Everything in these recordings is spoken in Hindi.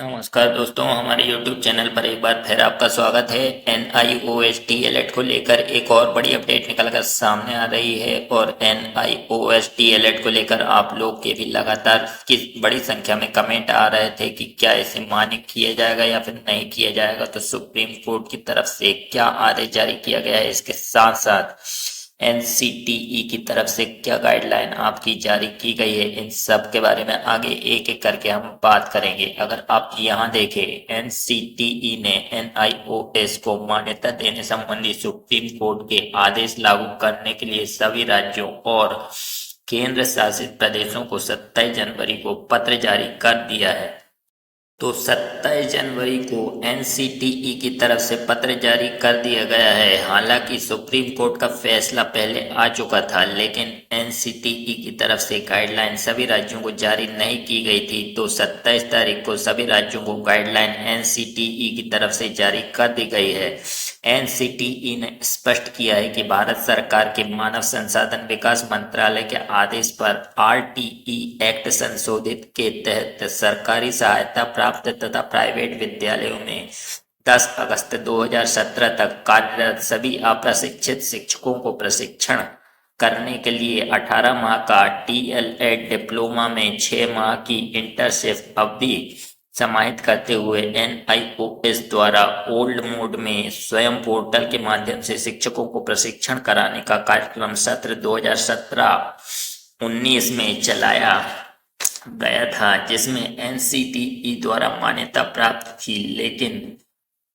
नमस्कार दोस्तों, हमारे YouTube चैनल पर एक बार फिर आपका स्वागत है। NIOSH DLED को लेकर एक और बड़ी अपडेट निकल कर सामने आ रही है और NIOSH DLED को लेकर आप लोग के भी लगातार की बड़ी संख्या में कमेंट आ रहे थे कि क्या इसे मान्य किया जाएगा या फिर नहीं किया जाएगा। तो सुप्रीम कोर्ट की तरफ से क्या आदेश जारी किया गया है, इसके साथ साथ NCTE की तरफ से क्या गाइडलाइन आपकी जारी की गई है, इन सब के बारे में आगे एक एक करके हम बात करेंगे। अगर आप यहाँ देखें, NCTE ने NIOSH को मान्यता देने संबंधी सुप्रीम कोर्ट के आदेश लागू करने के लिए सभी राज्यों और केंद्र शासित प्रदेशों को 27 जनवरी को पत्र जारी कर दिया है। तो 27 जनवरी को NCTE की तरफ से पत्र जारी कर दिया गया है। हालांकि सुप्रीम कोर्ट का फैसला पहले आ चुका था, लेकिन NCTE की तरफ से गाइडलाइन सभी राज्यों को जारी नहीं की गई थी। तो 27 तारीख को सभी राज्यों को गाइडलाइन NCTE की तरफ से जारी कर दी गई है। NCTE ने स्पष्ट किया है कि भारत सरकार के मानव संसाधन विकास मंत्रालय के आदेश पर RTE एक्ट संशोधित के तहत सरकारी सहायता प्राप्त तथा प्राइवेट विद्यालयों में 10 अगस्त 2017 तक कार्यरत सभी अप्रशिक्षित शिक्षकों को प्रशिक्षण करने के लिए 18 माह का DLED डिप्लोमा में 6 माह की इंटर्नशिप अवधि समाहित करते हुए NIOSH द्वारा ओल्ड मोड में स्वयं पोर्टल के माध्यम से शिक्षकों को प्रशिक्षण कराने का कार्यक्रम सत्र 2017-19 में चलाया गया था, जिसमें NCTE द्वारा मान्यता प्राप्त थी। लेकिन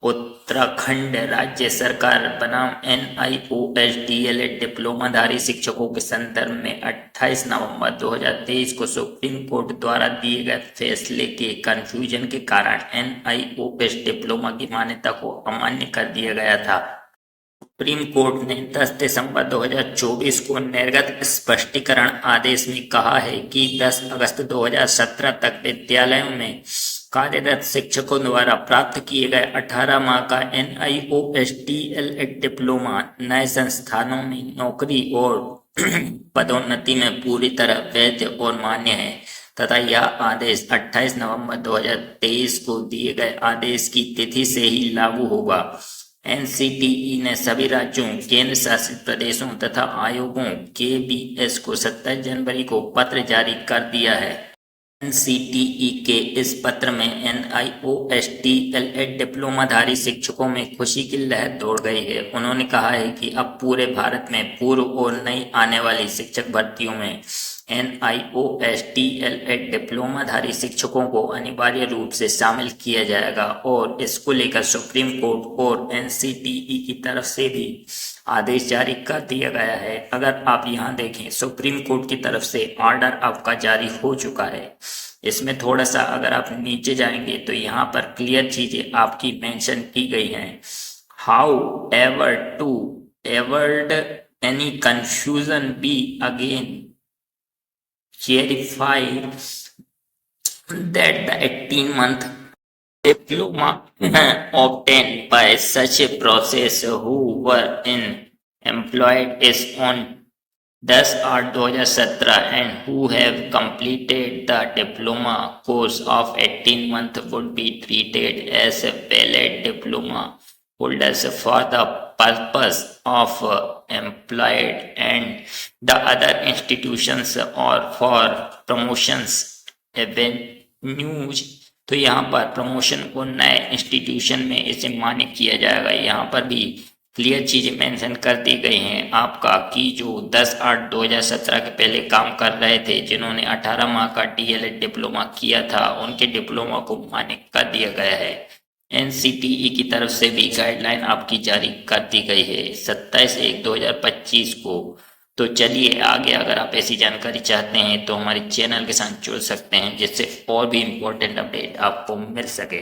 उत्तराखंड राज्य सरकार बनाम NIOSH DLED डिप्लोमाधारी शिक्षकों के संदर्भ में 28 नवंबर 2023 को सुप्रीम कोर्ट द्वारा दिए गए फैसले के कंफ्यूजन के कारण NIOSH डिप्लोमा की मान्यता को अमान्य कर दिया गया था। सुप्रीम कोर्ट ने 10 दिसंबर 2024 को निर्गत स्पष्टीकरण आदेश में कहा है कि 10 अगस्त 2017 तक विद्यालयों में कार्यरत शिक्षकों द्वारा प्राप्त किए गए 18 माह का NIOSH DLED डिप्लोमा नए संस्थानों में नौकरी और पदोन्नति में पूरी तरह वैध और मान्य है तथा यह आदेश 28 नवंबर 2023 को दिए गए आदेश की तिथि से ही लागू होगा। NCTE ने सभी राज्यों, केंद्र शासित प्रदेशों तथा आयोगों KBS को 27 जनवरी को पत्र जारी कर दिया है। NCTE के इस पत्र में NIOSH DLED डिप्लोमाधारी शिक्षकों में खुशी की लहर दौड़ गई है। उन्होंने कहा है कि अब पूरे भारत में पूर्व और नई आने वाली शिक्षक भर्तियों में NIOSH DLED डिप्लोमाधारी शिक्षकों को अनिवार्य रूप से शामिल किया जाएगा और इसको लेकर सुप्रीम कोर्ट और NCTE की तरफ से भी आदेश जारी कर दिया गया है। अगर आप यहाँ देखें, सुप्रीम कोर्ट की तरफ से ऑर्डर आपका जारी हो चुका है। इसमें थोड़ा सा अगर आप नीचे जाएंगे तो यहाँ पर क्लियर चीजें आपकी मेंशन की गई हैं। However to avoid any confusion be again clarify that the 18-month diploma obtained by such a process who were employed is on 10/8/2017 and who have completed the diploma course of 18 months would be treated as a valid diploma holders for the purpose of employed and the other institutions or for promotions avenues। तो यहाँ पर प्रमोशन को नए इंस्टीट्यूशन में इसे मान्य किया जाएगा। यहाँ पर भी क्लियर चीजें मेंशन कर दी गई हैं आपका कि जो 10/8/2017 के पहले काम कर रहे थे, जिन्होंने 18 माह का DLED डिप्लोमा किया था, उनके डिप्लोमा को मान्य कर दिया गया है। NCTE की तरफ से भी गाइडलाइन आपकी जारी कर दी गई है 27/1/2025 को। तो चलिए आगे, अगर आप ऐसी जानकारी चाहते हैं तो हमारे चैनल के साथ जुड़ सकते हैं, जिससे और भी इम्पोर्टेंट अपडेट आपको मिल सके।